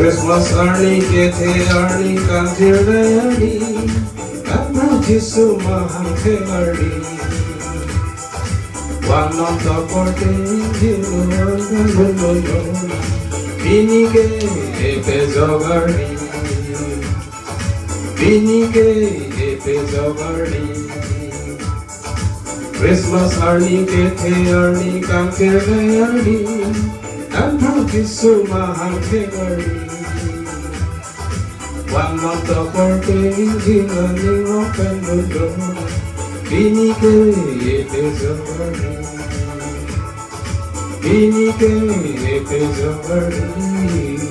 Christmas early, get here early, come here early. I'm not just so early. 1 month of 14, you know. Binike, epes of early. Binike, epes of early. Christmas early, get here early, come here early. I'm not just so early. 1 month of 14, Ning open the door. Binike, epes of early. Binike, epes of early.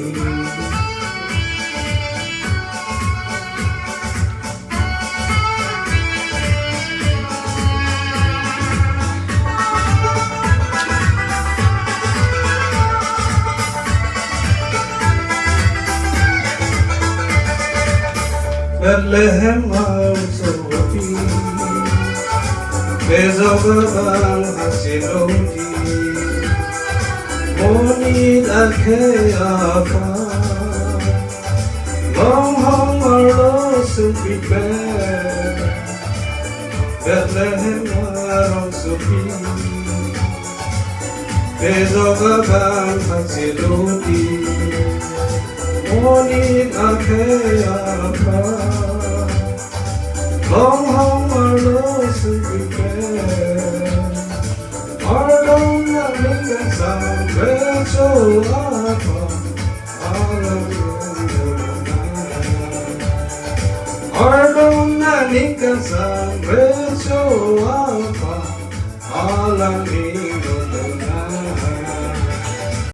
Bethlehem house of peace, there's a babang hasiloti. Monid akeapa, long hong arlo supipe. Bethlehem house of peace, there's a babang hasiloti. Monid akeapa, long home arlo supipe. Ardong na mingan sa beso apa, alam Ardong na mingan sa beso apa, alam